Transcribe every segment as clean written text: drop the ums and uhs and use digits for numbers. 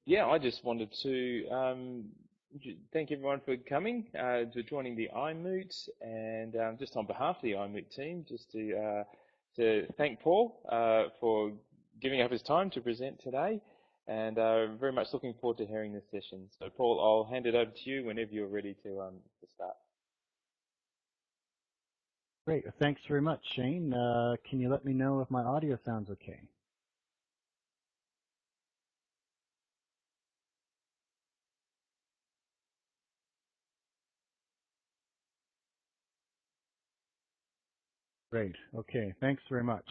Yeah, I just wanted to thank everyone for coming, to joining the iMoot, and just on behalf of the iMoot team, just to thank Paul for giving up his time to present today, and very much looking forward to hearing this session. So, Paul, I'll hand it over to you whenever you're ready to start. Great. Thanks very much, Shane. Can you let me know if my audio sounds okay? Great. Okay. Thanks very much.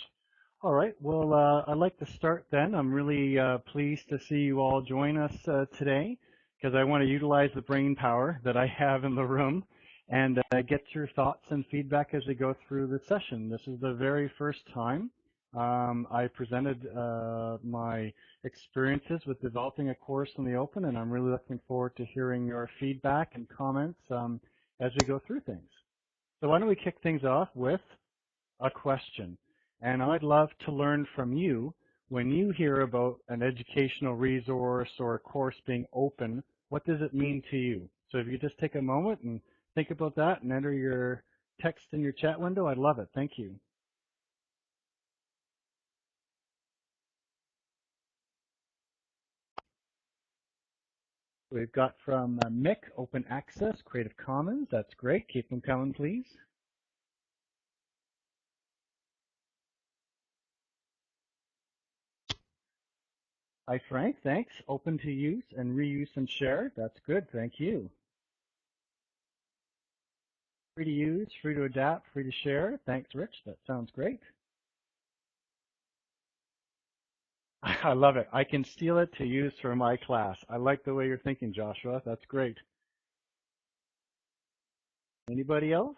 All right. Well, I'd like to start then. I'm really pleased to see you all join us today because I want to utilize the brain power that I have in the room and get your thoughts and feedback as we go through the session. This is the very first time I presented my experiences with developing a course in the open, and I'm really looking forward to hearing your feedback and comments as we go through things. So why don't we kick things off with a question. And I'd love to learn from you when you hear about an educational resource or a course being open, what does it mean to you? So if you just take a moment and think about that and enter your text in your chat window, I'd love it. Thank you. We've got from Mick, Open Access, Creative Commons. That's great. Keep them coming, please. Hi, Frank. Thanks. Open to use and reuse and share. That's good. Thank you. Free to use, free to adapt, free to share. Thanks, Rich. That sounds great. I love it. I can steal it to use for my class. I like the way you're thinking, Joshua. That's great. Anybody else?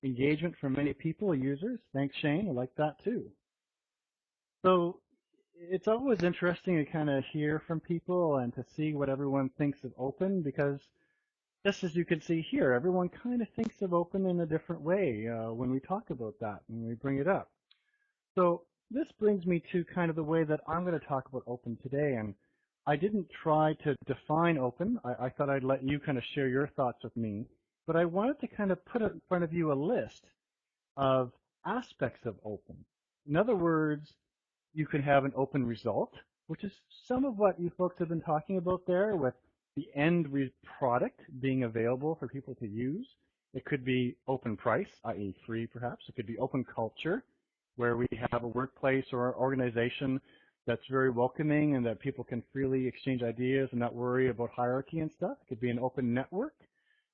Engagement from many people, users. Thanks, Shane. I like that too. So it's always interesting to kind of hear from people and to see what everyone thinks of open because just as you can see here, everyone kind of thinks of open in a different way when we talk about that and we bring it up. So this brings me to kind of the way that I'm going to talk about open today. And I didn't try to define open. I thought I'd let you kind of share your thoughts with me. But I wanted to kind of put in front of you a list of aspects of open. In other words, you can have an open result, which is some of what you folks have been talking about there with the end product being available for people to use. It could be open price, i.e. free perhaps. It could be open culture, where we have a workplace or organization that's very welcoming and that people can freely exchange ideas and not worry about hierarchy and stuff. It could be an open network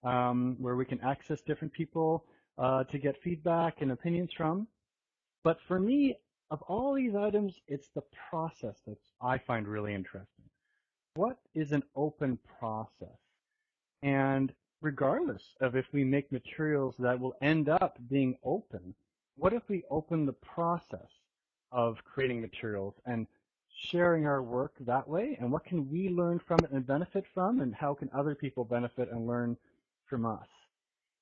where we can access different people to get feedback and opinions from. But for me, of all these items, it's the process that I find really interesting. What is an open process? And regardless of if we make materials that will end up being open, what if we open the process of creating materials and sharing our work that way? And what can we learn from it and benefit from? And how can other people benefit and learn from us?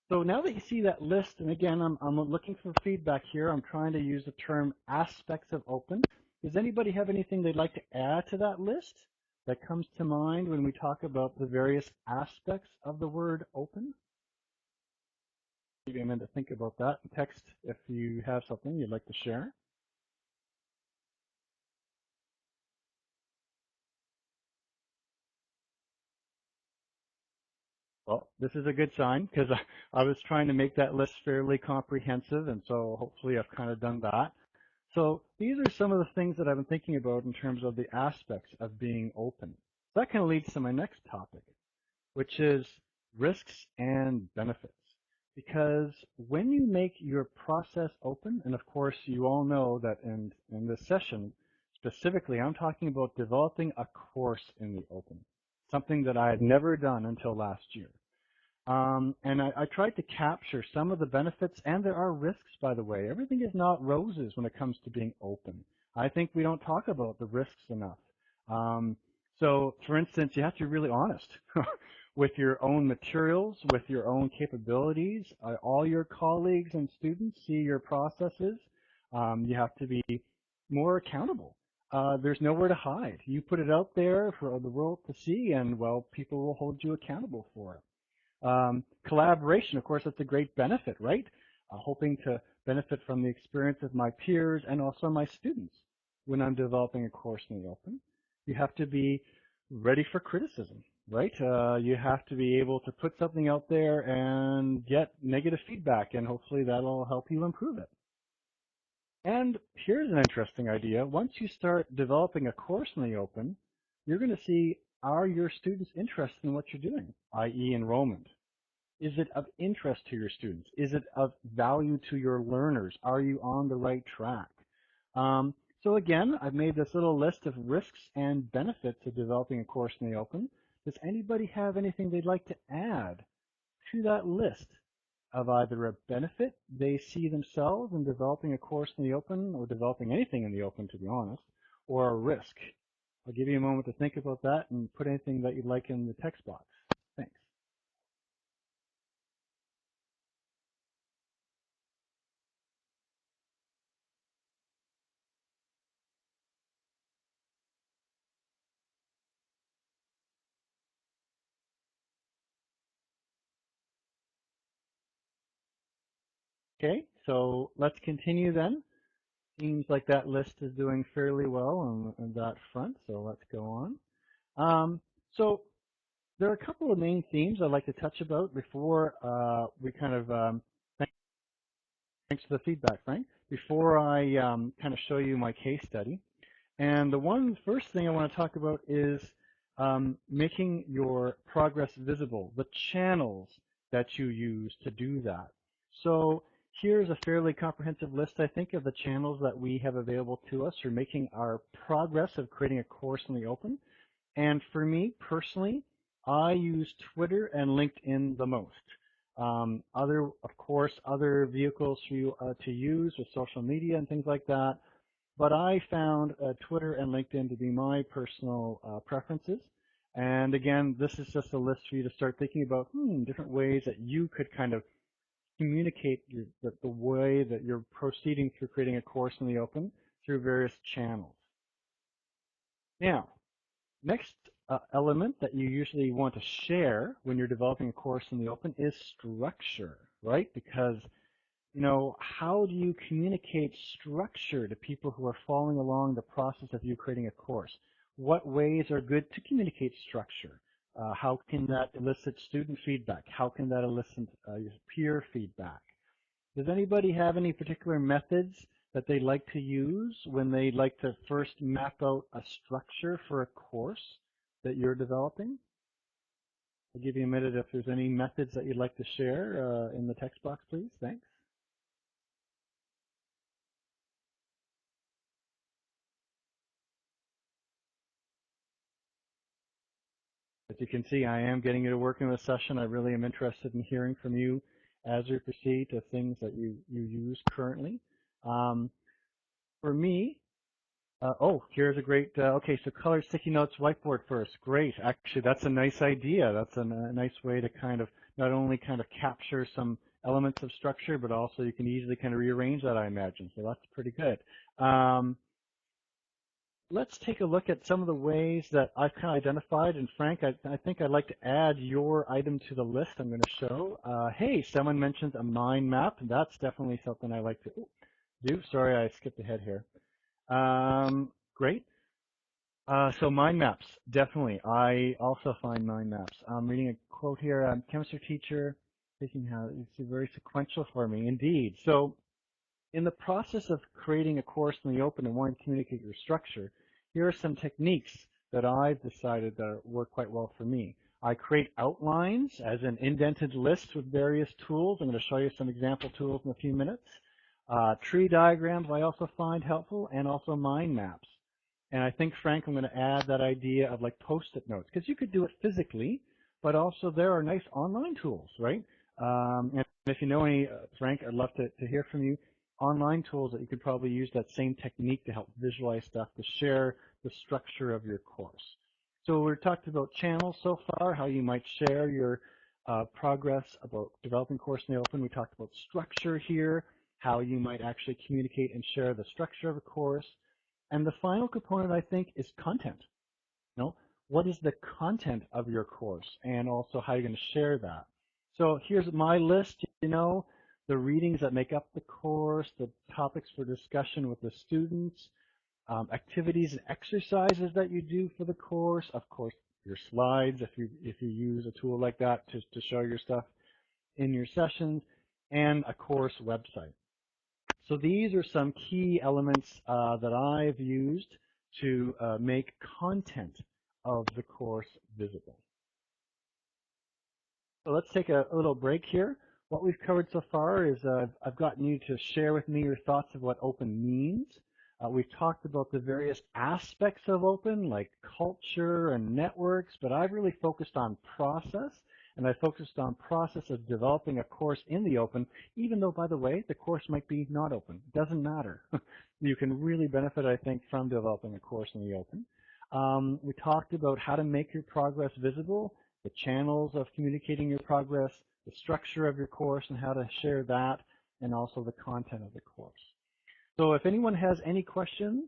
So now that you see that list, and again, I'm looking for feedback here. I'm trying to use the term aspects of open. Does anybody have anything they'd like to add to that list that comes to mind when we talk about the various aspects of the word open? Give you a minute to think about that. Text if you have something you'd like to share. Well, this is a good sign because I was trying to make that list fairly comprehensive, and so hopefully I've kind of done that. So these are some of the things that I've been thinking about in terms of the aspects of being open. So that kind of leads to my next topic, which is risks and benefits. Because when you make your process open, and of course you all know that in this session, specifically I'm talking about developing a course in the open, something that I had never done until last year. And I tried to capture some of the benefits, and there are risks, by the way. Everything is not roses when it comes to being open. I think we don't talk about the risks enough. So, for instance, you have to be really honest with your own materials, with your own capabilities. All your colleagues and students see your processes. You have to be more accountable. There's nowhere to hide. You put it out there for the world to see, and well, people will hold you accountable for it. Collaboration, of course, that's a great benefit, right? Hoping to benefit from the experience of my peers and also my students when I'm developing a course in the open. You have to be ready for criticism, right? You have to be able to put something out there and get negative feedback, and hopefully that'll help you improve it. And here's an interesting idea. Once you start developing a course in the open, you're going to see, are your students interested in what you're doing, i.e. enrollment? Is it of interest to your students? Is it of value to your learners? Are you on the right track? So again, I've made this little list of risks and benefits of developing a course in the open. Does anybody have anything they'd like to add to that list of either a benefit they see themselves in developing a course in the open, or developing anything in the open, to be honest, or a risk? I'll give you a moment to think about that and put anything that you'd like in the text box. Thanks. Okay, so let's continue then. Seems like that list is doing fairly well on that front, so let's go on. So there are a couple of main themes I'd like to touch about before we kind of, thanks for the feedback, Frank, before I kind of show you my case study. And the first thing I want to talk about is making your progress visible, the channels that you use to do that. So here's a fairly comprehensive list, I think, of the channels that we have available to us for making our progress of creating a course in the open. And for me personally, I use Twitter and LinkedIn the most. Of course, other vehicles for you to use with social media and things like that. But I found Twitter and LinkedIn to be my personal preferences. And again, this is just a list for you to start thinking about different ways that you could kind of communicate the way that you're proceeding through creating a course in the open through various channels. Now, next element that you usually want to share when you're developing a course in the open is structure, right? Because how do you communicate structure to people who are following along the process of you creating a course? What ways are good to communicate structure? How can that elicit student feedback? How can that elicit peer feedback? Does anybody have any particular methods that they like to use when they like to first map out a structure for a course that you're developing? I'll give you a minute if there's any methods that you'd like to share in the text box, please. Thanks. As you can see, I am getting you to work in this session. I really am interested in hearing from you as we proceed to things that you use currently. For me, here's a great, okay, so color sticky notes, whiteboard first. Great. Actually, that's a nice idea. That's a nice way to kind of not only kind of capture some elements of structure, but also you can easily kind of rearrange that, I imagine. So that's pretty good. Let's take a look at some of the ways that I've kind of identified. And Frank, I think I'd like to add your item to the list I'm going to show. Hey, someone mentioned a mind map. That's definitely something I like to do. Sorry, I skipped ahead here. Great. So mind maps, definitely. I also find mind maps. I'm reading a quote here. Chemistry teacher, thinking how it's very sequential for me. Indeed. So in the process of creating a course in the open and wanting to communicate your structure, here are some techniques that I've decided that work quite well for me. I create outlines as an indented list with various tools. I'm going to show you some example tools in a few minutes. Tree diagrams I also find helpful, and also mind maps. And I think, Frank, I'm going to add that idea of like post-it notes, because you could do it physically, but also there are nice online tools, right? And if you know any, Frank, I'd love to hear from you. Online tools that you could probably use that same technique to help visualize stuff, to share the structure of your course. So we've talked about channels so far, how you might share your progress about developing course in the open. We talked about structure here, how you might actually communicate and share the structure of a course. And the final component, I think, is content. You know, what is the content of your course, and also how you're going to share that. So here's my list, the readings that make up the course, the topics for discussion with the students, activities and exercises that you do for the course, of course, your slides if you use a tool like that to show your stuff in your sessions, and a course website. So these are some key elements that I've used to make content of the course visible. So let's take a little break here. What we've covered so far is I've gotten you to share with me your thoughts of what open means. We've talked about the various aspects of open, like culture and networks, but I've really focused on process, and I focused on process of developing a course in the open, even though, by the way, the course might be not open. It doesn't matter. You can really benefit, I think, from developing a course in the open. We talked about how to make your progress visible, the channels of communicating your progress, the structure of your course and how to share that, and also the content of the course. So if anyone has any questions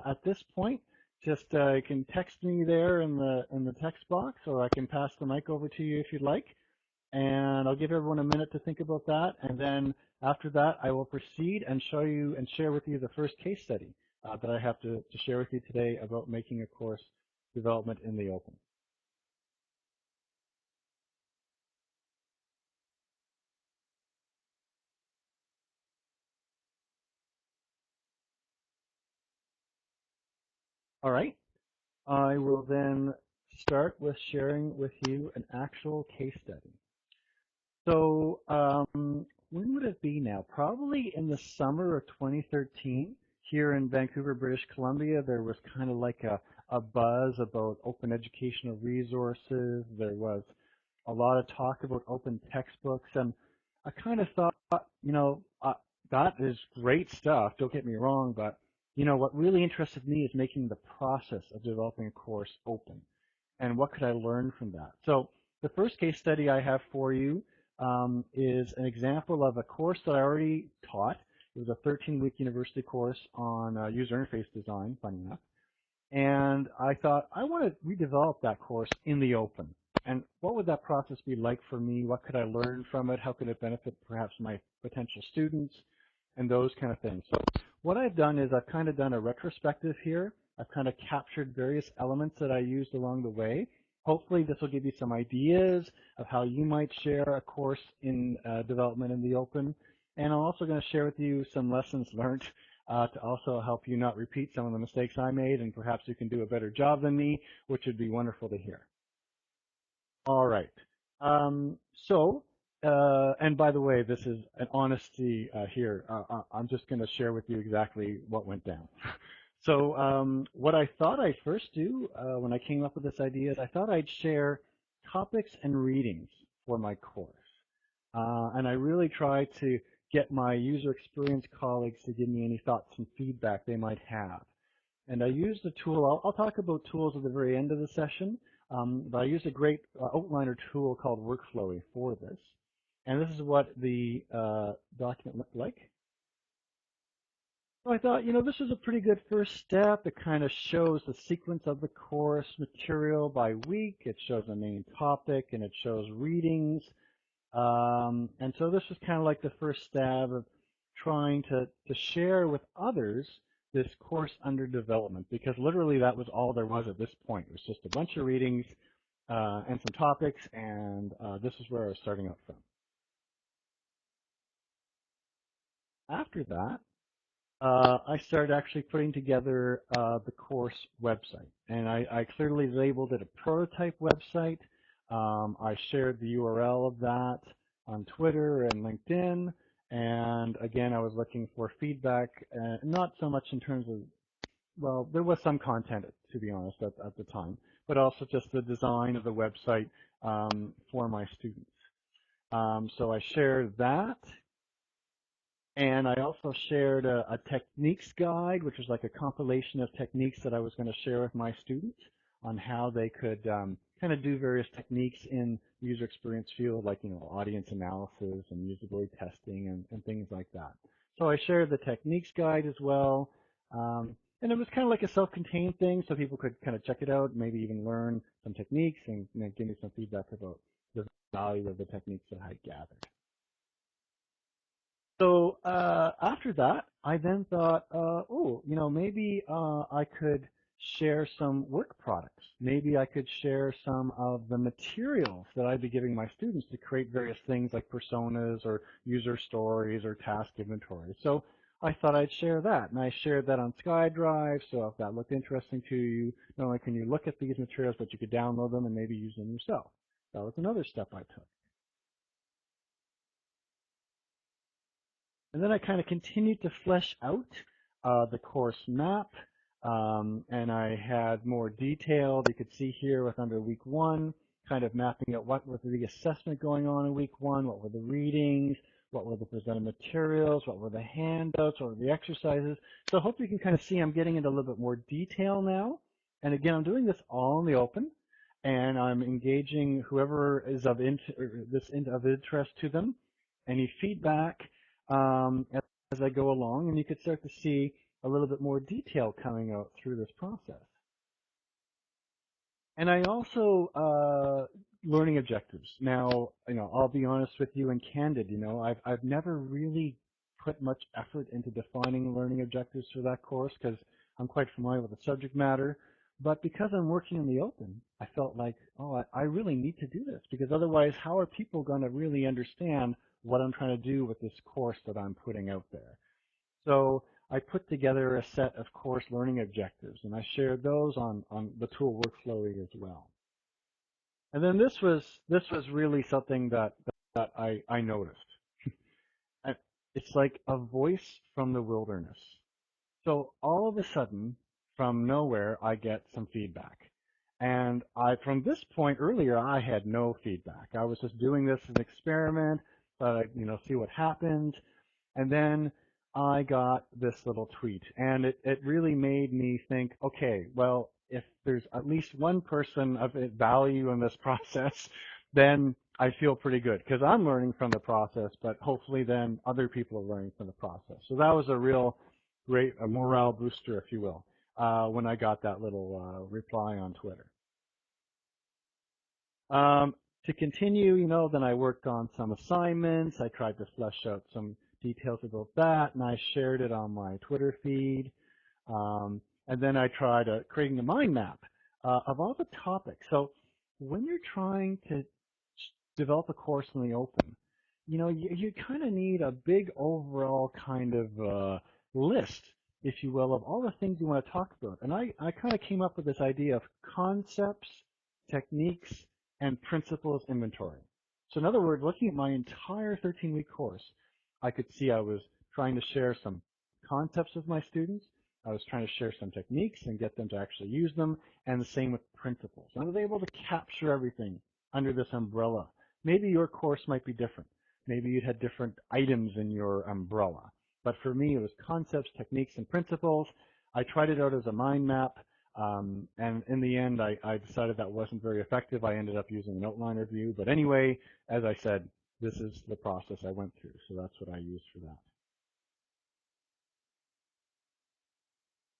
at this point, just you can text me there in the text box, or I can pass the mic over to you if you'd like. And I'll give everyone a minute to think about that. And then after that, I will proceed and show you and share with you the first case study that I have to share with you today about making a course development in the open. All right. I will then start with sharing with you an actual case study. So when would it be now? Probably in the summer of 2013. Here in Vancouver, British Columbia, there was kind of like a buzz about open educational resources. There was a lot of talk about open textbooks, and I kind of thought, that is great stuff, don't get me wrong, but what really interested me is making the process of developing a course open, and what could I learn from that. So the first case study I have for you is an example of a course that I already taught. It was a 13-week university course on user interface design, funny enough. And I thought, I want to redevelop that course in the open. And what would that process be like for me? What could I learn from it? How could it benefit perhaps my potential students and those kind of things? So what I've done is I've kind of done a retrospective here. I've kind of captured various elements that I used along the way. Hopefully this will give you some ideas of how you might share a course in development in the open. And I'm also going to share with you some lessons learned to also help you not repeat some of the mistakes I made, and perhaps you can do a better job than me, which would be wonderful to hear. All right. And by the way, this is an honesty here. I'm just going to share with you exactly what went down. So what I thought I'd first do when I came up with this idea is I thought I'd share topics and readings for my course. And I really tried to get my user experience colleagues to give me any thoughts and feedback they might have. And I used a tool, I'll talk about tools at the very end of the session, but I used a great outliner tool called Workflowy for this. And this is what the document looked like. So I thought, this is a pretty good first step. It kind of shows the sequence of the course material by week. It shows the main topic, and it shows readings. And so this was kind of like the first stab of trying to share with others this course under development, because literally that was all there was at this point. It was just a bunch of readings and some topics, and this is where I was starting out from. After that, I started actually putting together the course website, and I clearly labeled it a prototype website. I shared the URL of that on Twitter and LinkedIn, and again, I was looking for feedback, not so much in terms of, well, there was some content, to be honest, at the time, but also just the design of the website for my students. So I shared that. And I also shared a techniques guide, which was like a compilation of techniques that I was going to share with my students on how they could kind of do various techniques in the user experience field, like, audience analysis and usability testing and things like that. So I shared the techniques guide as well. And And it was kind of like a self-contained thing, so people could kind of check it out, maybe even learn some techniques and give me some feedback about the value of the techniques that I gathered. So after that, I then thought, oh, maybe I could share some work products. Maybe I could share some of the materials that I'd be giving my students to create various things like personas or user stories or task inventory. So I thought I'd share that, and I shared that on SkyDrive. So if that looked interesting to you, not only can you look at these materials, but you could download them and maybe use them yourself. That was another step I took. And then I kind of continued to flesh out the course map, and I had more detailed. You could see here with under week 1, kind of mapping out what was the assessment going on in week 1, what were the readings, what were the presented materials, what were the handouts, what were the exercises. So I hope you can kind of see I'm getting into a little bit more detail now. And again, I'm doing this all in the open, and I'm engaging whoever is of interest to them. Any feedback as I go along, and you could start to see a little bit more detail coming out through this process. And I also learning objectives. Now, I'll be honest with you and candid. I've never really put much effort into defining learning objectives for that course because I'm quite familiar with the subject matter. But because I'm working in the open, I felt like, oh, I really need to do this because otherwise, how are people going to really understand what I'm trying to do with this course that I'm putting out there? So I put together a set of course learning objectives, and I shared those on the tool Workflowy as well. And then this was really something that I noticed. It's like a voice from the wilderness. So all of a sudden, from nowhere, I get some feedback. And from this point earlier, I had no feedback. I was just doing this as an experiment, thought I'd, see what happened. And then I got this little tweet, and it really made me think, okay, well, if there's at least one person of value in this process, then I feel pretty good because I'm learning from the process, but hopefully then other people are learning from the process. So that was a real great morale booster, if you will, when I got that little reply on Twitter. To continue, then I worked on some assignments. I tried to flesh out some details about that, and I shared it on my Twitter feed. And then I tried creating a mind map of all the topics. So when you're trying to develop a course in the open, you kind of need a big overall kind of list, if you will, of all the things you want to talk about. And I kind of came up with this idea of concepts, techniques, and principles inventory. So in other words, looking at my entire 13-week course, I could see I was trying to share some concepts with my students. I was trying to share some techniques and get them to actually use them, and the same with principles. I was able to capture everything under this umbrella. Maybe your course might be different. Maybe you'd had different items in your umbrella. But for me, it was concepts, techniques, and principles. I tried it out as a mind map. And in the end, I decided that wasn't very effective. I ended up using an outliner view. But anyway, as I said, this is the process I went through. So that's what I used for that.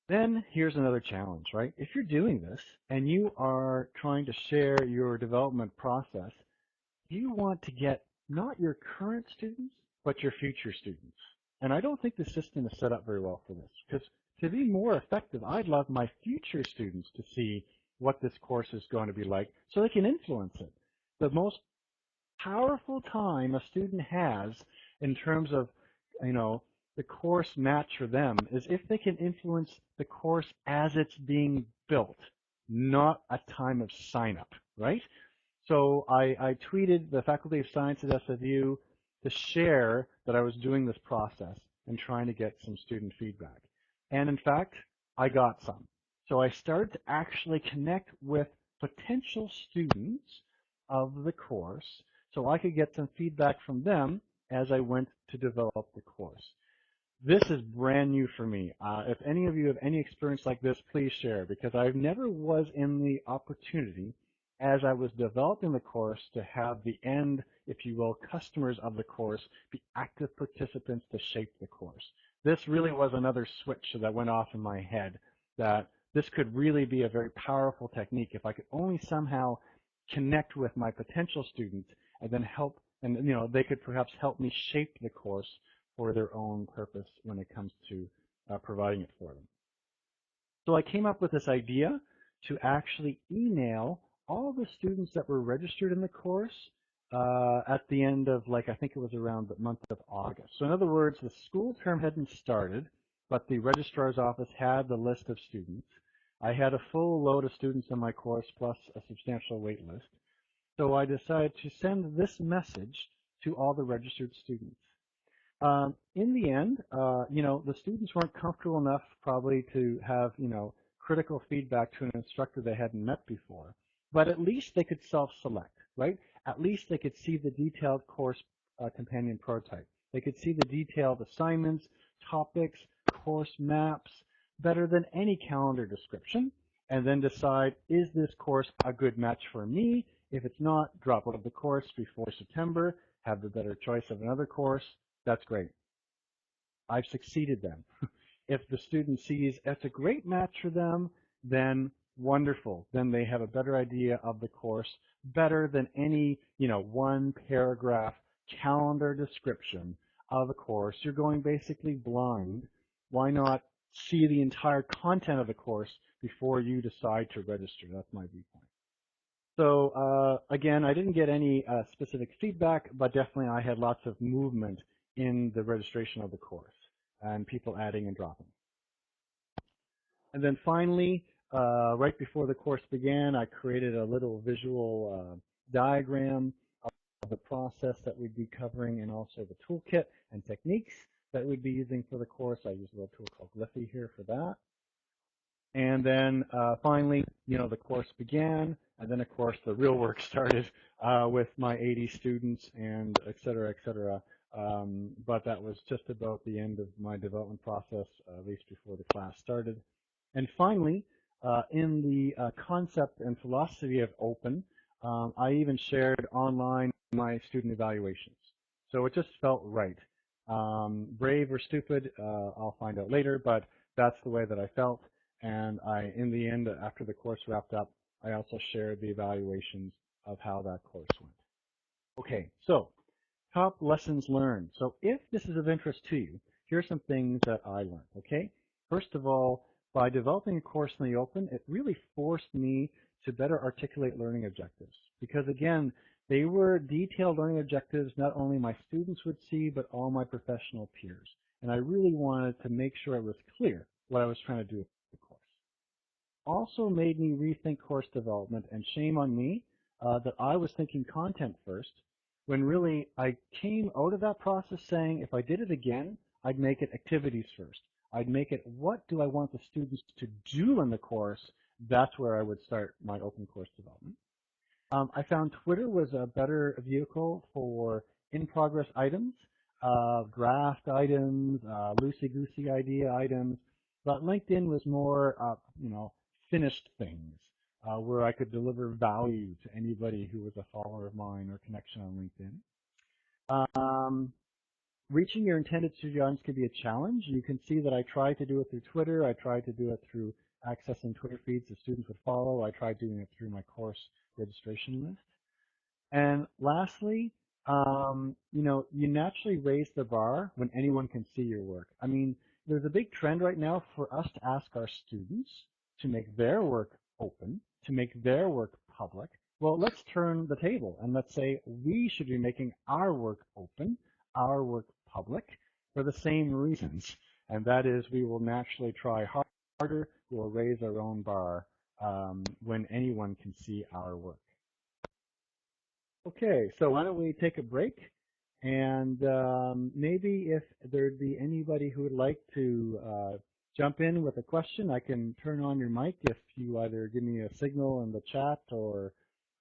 Then here's another challenge, right? If you're doing this and you are trying to share your development process, you want to get not your current students, but your future students. And I don't think the system is set up very well for this because to be more effective, I'd love my future students to see what this course is going to be like so they can influence it. The most powerful time a student has in terms of, the course match for them is if they can influence the course as it's being built, not a time of sign up, right? So I tweeted the Faculty of Science at SFU to share that I was doing this process and trying to get some student feedback. And in fact, I got some. So I started to actually connect with potential students of the course so I could get some feedback from them as I went to develop the course. This is brand new for me. If any of you have any experience like this, please share, because I never was in the opportunity as I was developing the course to have the end, if you will, customers of the course be active participants to shape the course. This really was another switch that went off in my head that this could really be a very powerful technique if I could only somehow connect with my potential students and then help, and they could perhaps help me shape the course for their own purpose when it comes to providing it for them. So I came up with this idea to actually email all the students that were registered in the course at the end of, I think it was around the month of August. So in other words, the school term hadn't started, but the registrar's office had the list of students. I had a full load of students in my course plus a substantial wait list. So I decided to send this message to all the registered students. In the end, the students weren't comfortable enough probably to have, critical feedback to an instructor they hadn't met before. But at least they could self-select, right? At least they could see the detailed course companion prototype. They could see the detailed assignments, topics, course maps, better than any calendar description, and then decide, is this course a good match for me? If it's not, drop out of the course before September, have the better choice of another course. That's great. I've succeeded then. If the student sees it's a great match for them, then wonderful. Then they have a better idea of the course, better than any, one paragraph calendar description of a course. You're going basically blind. Why not see the entire content of the course before you decide to register? That's my viewpoint. So again, I didn't get any specific feedback, but definitely I had lots of movement in the registration of the course and people adding and dropping. And then finally, right before the course began, I created a little visual diagram of the process that we'd be covering and also the toolkit and techniques that we'd be using for the course. I use a little tool called Glyphy here for that. And then finally, the course began, and then of course the real work started with my 80 students and et cetera, et cetera. But that was just about the end of my development process, at least before the class started. And finally, in the concept and philosophy of open, I even shared online my student evaluations. So it just felt right. Brave or stupid, I'll find out later, but that's the way that I felt. And in the end, after the course wrapped up, I also shared the evaluations of how that course went. Okay, so top lessons learned. So if this is of interest to you, here are some things that I learned, okay? First of all, by developing a course in the open, it really forced me to better articulate learning objectives. Because again, they were detailed learning objectives not only my students would see, but all my professional peers. And I really wanted to make sure it was clear what I was trying to do with the course. Also made me rethink course development, and shame on me that I was thinking content first, when really I came out of that process saying if I did it again, I'd make it activities first. I'd make it, what do I want the students to do in the course? That's where I would start my open course development. I found Twitter was a better vehicle for in-progress items, draft items, loosey-goosey idea items, but LinkedIn was more, finished things, where I could deliver value to anybody who was a follower of mine or connection on LinkedIn. Reaching your intended student audience can be a challenge. You can see that I tried to do it through Twitter. I tried to do it through accessing Twitter feeds that students would follow. I tried doing it through my course registration list. And lastly, you naturally raise the bar when anyone can see your work. I mean, there's a big trend right now for us to ask our students to make their work open, to make their work public. Well, let's turn the table and let's say we should be making our work open, our work public, for the same reasons. And that is, we will naturally try harder, we will raise our own bar when anyone can see our work. Okay, so why don't we take a break, and maybe if there'd be anybody who would like to jump in with a question, I can turn on your mic if you either give me a signal in the chat or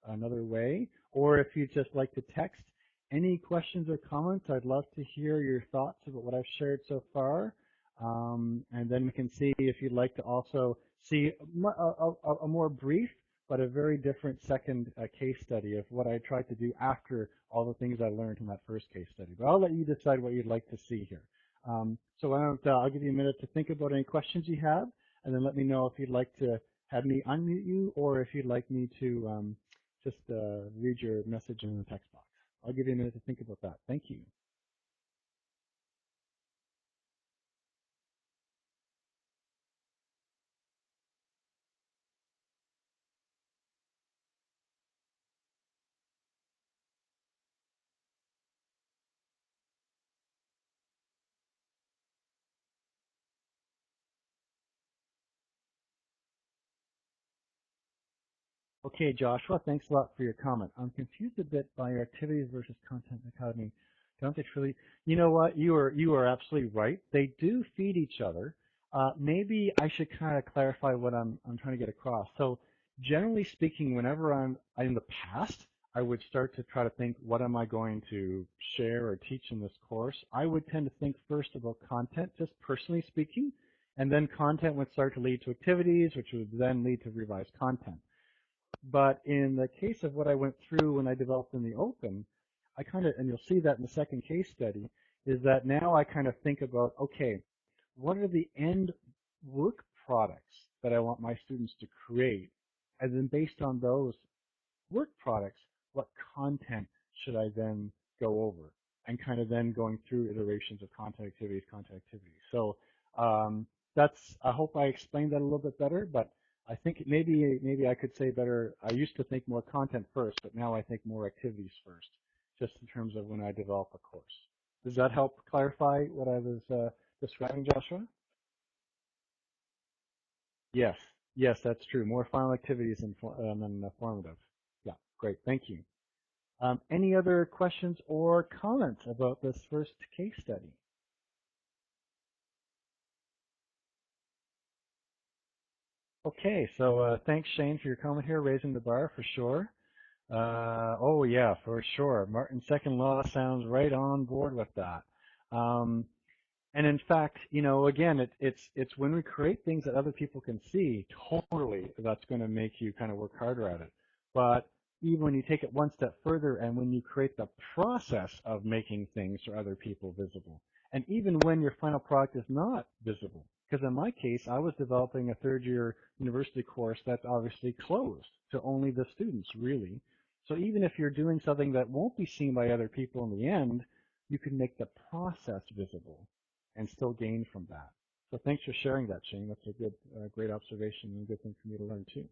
another way, or if you'd just like to text any questions or comments. I'd love to hear your thoughts about what I've shared so far, and then we can see if you'd like to also see a more brief but a very different second case study of what I tried to do after all the things I learned from that first case study. But I'll let you decide what you'd like to see here. So I'll give you a minute to think about any questions you have. and then let me know if you'd like to have me unmute you or if you'd like me to just read your message in the text box. I'll give you a minute to think about that. Thank you. Okay, Joshua, thanks a lot for your comment. I'm confused a bit by your activities versus content academy. Don't they truly? You know what? You are absolutely right. They do feed each other. Maybe I should kind of clarify what I'm trying to get across. So, generally speaking, whenever I'm in the past, I would start to try to think, what am I going to share or teach in this course? I would tend to think first about content, just personally speaking, and then content would start to lead to activities, which would then lead to revised content. But in the case of what I went through when I developed in the open, I kind of, and you'll see that in the second case study, is that now I kind of think about, okay, what are the end work products that I want my students to create? And then based on those work products, what content should I then go over? And kind of then going through iterations of content activities, content activities. So that's, I hope I explained that a little bit better, but I think maybe I could say better, I used to think more content first, but now I think more activities first, just in terms of when I develop a course. Does that help clarify what I was describing, Joshua? Yes, yes, that's true. More final activities than formative. Yeah, great, thank you. Any other questions or comments about this first case study? Okay, so thanks, Shane, for your comment here, raising the bar for sure. Oh yeah, for sure. Martin's second law sounds right on board with that. And in fact, you know, again, it's when we create things that other people can see, totally, that's going to make you kind of work harder at it. But even when you take it one step further and when you create the process of making things for other people visible, and even when your final product is not visible, because in my case, I was developing a third-year university course that's obviously closed to only the students, really. So even if you're doing something that won't be seen by other people in the end, you can make the process visible and still gain from that. So thanks for sharing that, Shane. That's a good, great observation and a good thing for me to learn too.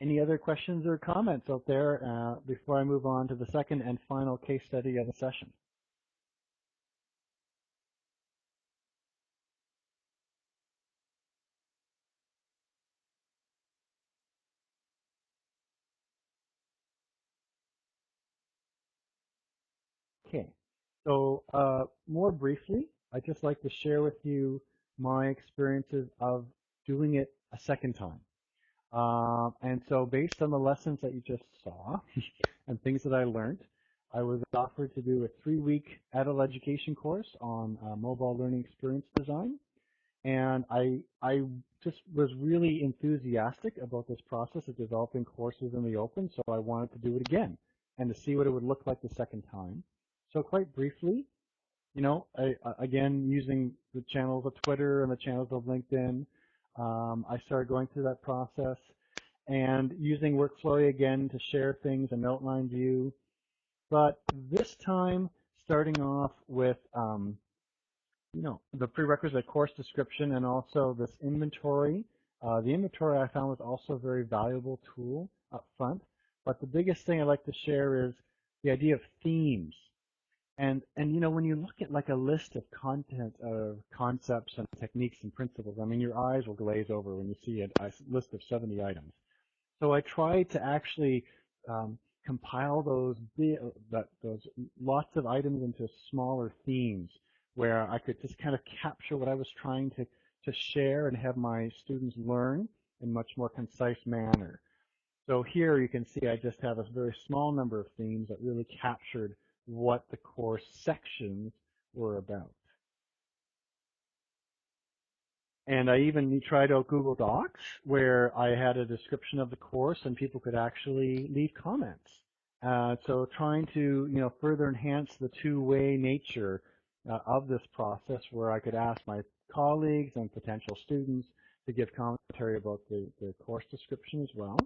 Any other questions or comments out there before I move on to the second and final case study of the session? Okay. So more briefly, I'd just like to share with you my experiences of doing it a second time. And so based on the lessons that you just saw and things that I learned, I was offered to do a 3-week adult education course on mobile learning experience design. And I just was really enthusiastic about this process of developing courses in the open, so I wanted to do it again and to see what it would look like the second time. So quite briefly, you know, again, using the channels of Twitter and the channels of LinkedIn, I started going through that process and using Workflowy again to share things in outline view. But this time, starting off with, you know, the prerequisite course description and also this inventory. The inventory I found was also a very valuable tool up front. But the biggest thing I'd like to share is the idea of themes. And you know, when you look at like a list of content, concepts and techniques and principles, I mean, your eyes will glaze over when you see a list of 70 items. So I tried to actually compile those lots of items into smaller themes where I could just kind of capture what I was trying to share and have my students learn in much more concise manner. So here you can see I just have a very small number of themes that really captured what the course sections were about. And I even tried out Google Docs where I had a description of the course and people could actually leave comments. So trying to, you know, further enhance the two-way nature of this process where I could ask my colleagues and potential students to give commentary about the course description as well.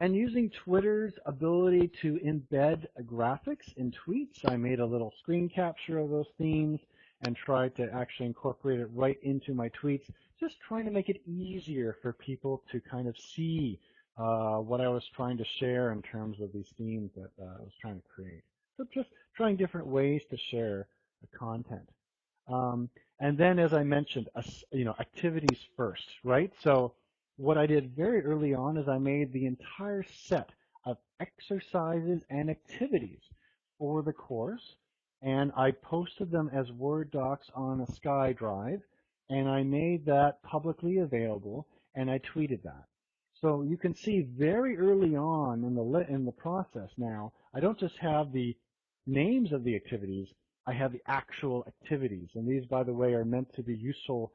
And using Twitter's ability to embed graphics in tweets, I made a little screen capture of those themes and tried to actually incorporate it right into my tweets, just trying to make it easier for people to kind of see what I was trying to share in terms of these themes that I was trying to create. So just trying different ways to share the content. And then, as I mentioned, activities first, right? So what I did very early on is I made the entire set of exercises and activities for the course, and I posted them as Word docs on a SkyDrive, and I made that publicly available, and I tweeted that. So you can see very early on in the process now, I don't just have the names of the activities, I have the actual activities. And these, by the way, are meant to be useful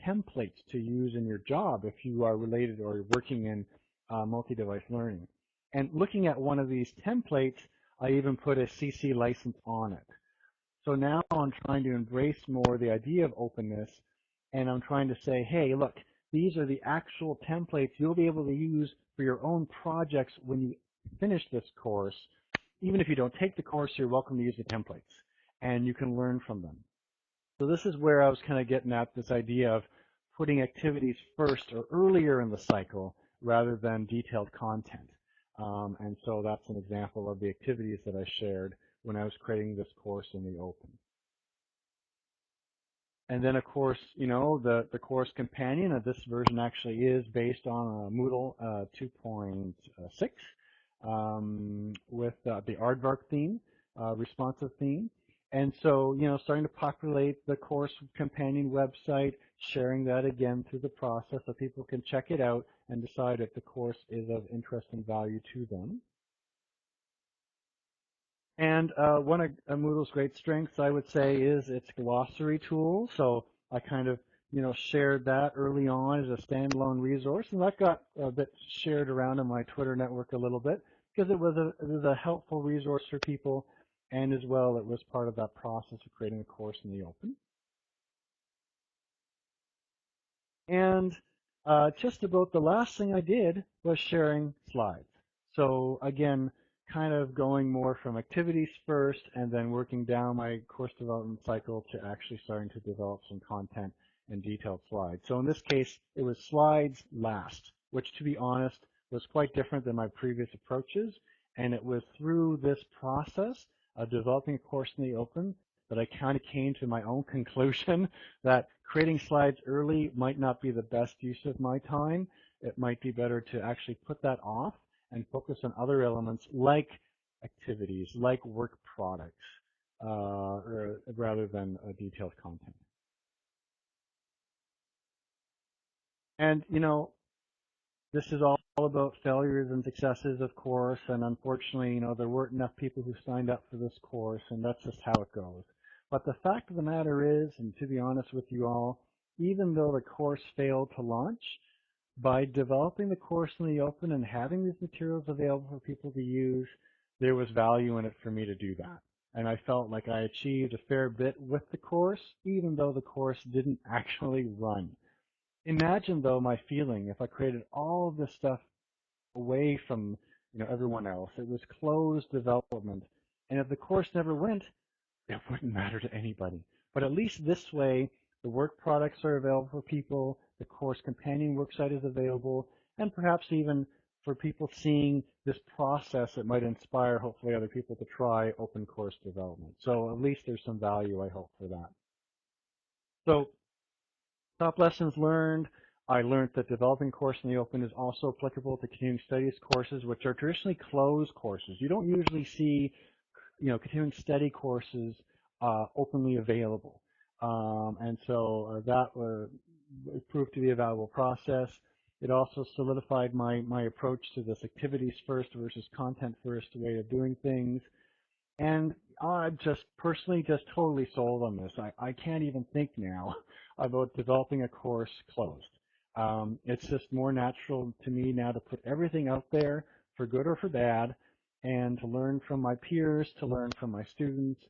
templates to use in your job if you are related or working in multi-device learning. And looking at one of these templates, I even put a CC license on it. So now I'm trying to embrace more the idea of openness, and I'm trying to say, hey, look, these are the actual templates you'll be able to use for your own projects when you finish this course. Even if you don't take the course, you're welcome to use the templates, and you can learn from them. So this is where I was kind of getting at this idea of putting activities first or earlier in the cycle rather than detailed content. And so that's an example of the activities that I shared when I was creating this course in the open. And then, of course, the course companion of this version actually is based on Moodle 2.6 with the aardvark theme, responsive theme. And so, starting to populate the course companion website, sharing that again through the process so people can check it out and decide if the course is of interest and value to them. And one of Moodle's great strengths, I would say, is its glossary tool. So I kind of, shared that early on as a standalone resource, and that got a bit shared around in my Twitter network a little bit because it was a helpful resource for people, and as well, it was part of that process of creating a course in the open. And just about the last thing I did was sharing slides. So again, kind of going more from activities first and then working down my course development cycle to actually starting to develop some content and detailed slides. So in this case, it was slides last, which to be honest was quite different than my previous approaches. And it was through this process of developing a course in the open that I kind of came to my own conclusion that creating slides early might not be the best use of my time. It might be better to actually put that off and focus on other elements like activities, like work products, rather than detailed content. And, this is all about failures and successes, of course, and unfortunately, there weren't enough people who signed up for this course, and that's just how it goes. But the fact of the matter is, and to be honest with you all, even though the course failed to launch, by developing the course in the open and having these materials available for people to use, there was value in it for me to do that. And I felt like I achieved a fair bit with the course, even though the course didn't actually run. Imagine, though, my feeling if I created all of this stuff away from everyone else. It was closed development. And if the course never went, it wouldn't matter to anybody. But at least this way, the work products are available for people, the course companion worksite is available, and perhaps even for people seeing this process, it might inspire hopefully other people to try open course development. So at least there's some value, I hope, for that. So top lessons learned. I learned that developing course in the open is also applicable to continuing studies courses, which are traditionally closed courses. You don't usually see continuing study courses openly available. And so that proved to be a valuable process. It also solidified my approach to this activities first versus content first way of doing things. And I'm just personally just totally sold on this. I can't even think now about developing a course closed. It's just more natural to me now to put everything out there for good or for bad, and to learn from my peers, to learn from my students,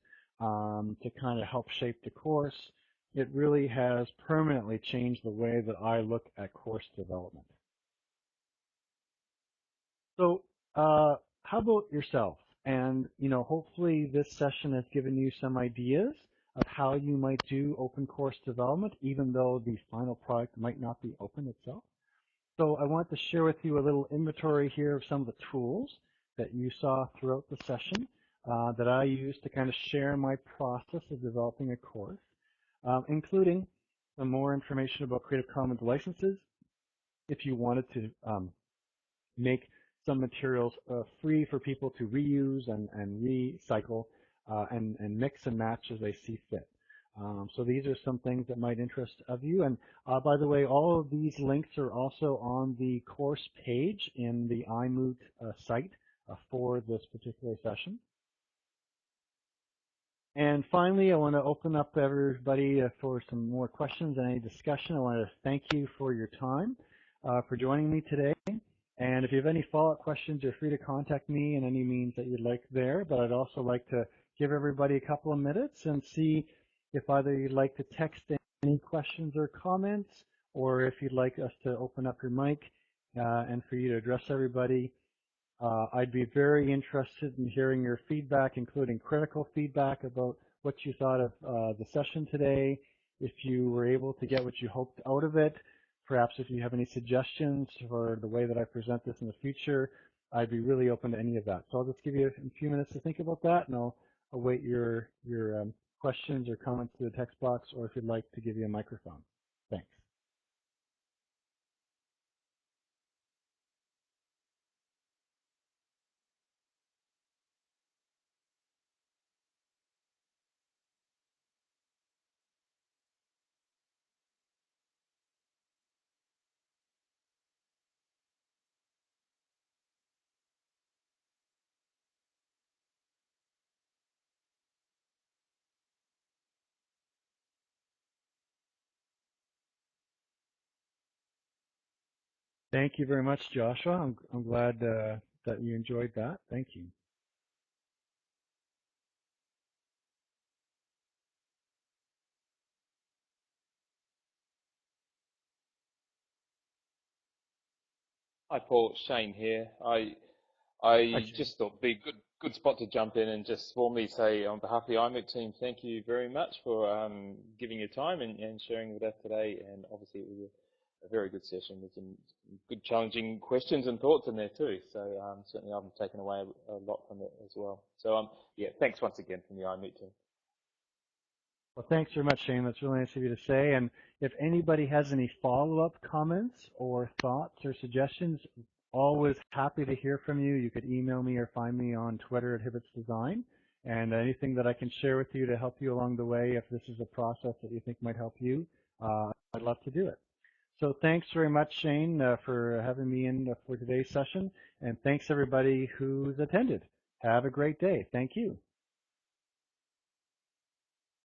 to kind of help shape the course. It really has permanently changed the way that I look at course development. So how about yourself? And, hopefully this session has given you some ideas of how you might do open course development, even though the final product might not be open itself. So I want to share with you a little inventory here of some of the tools that you saw throughout the session that I use to kind of share my process of developing a course, including some more information about Creative Commons licenses. If you wanted to make some materials free for people to reuse and recycle and mix and match as they see fit. So these are some things that might interest of you. And by the way, all of these links are also on the course page in the iMoot site for this particular session. And finally, I want to open up everybody for some more questions and any discussion. I want to thank you for your time, for joining me today. And if you have any follow-up questions, you're free to contact me in any means that you'd like there. But I'd also like to give everybody a couple of minutes and see if either you'd like to text any questions or comments, or if you'd like us to open up your mic and for you to address everybody. I'd be very interested in hearing your feedback, including critical feedback about what you thought of the session today, if you were able to get what you hoped out of it. Perhaps if you have any suggestions for the way that I present this in the future, I'd be really open to any of that. So I'll just give you a few minutes to think about that, and I'll await your questions or comments through the text box, or if you'd like to give you a microphone. Thanks. Thank you very much, Joshua. I'm glad that you enjoyed that. Thank you. Hi, Paul. Shane here. Hi, I Shane. just thought it'd be a good spot to jump in and just formally say on behalf of the iMoot team, thank you very much for giving your time and sharing with us today. And obviously it was a very good session with some good challenging questions and thoughts in there too. So certainly I've taken away a lot from it as well. So yeah, thanks once again from the iMoot team. Well, thanks very much, Shane. That's really nice of you to say. And if anybody has any follow-up comments or thoughts or suggestions, always happy to hear from you. You could email me or find me on Twitter at Hibbitts Design. And anything that I can share with you to help you along the way, if this is a process that you think might help you, I'd love to do it. So thanks very much, Shane, for having me in for today's session. And thanks everybody who's attended. Have a great day. Thank you.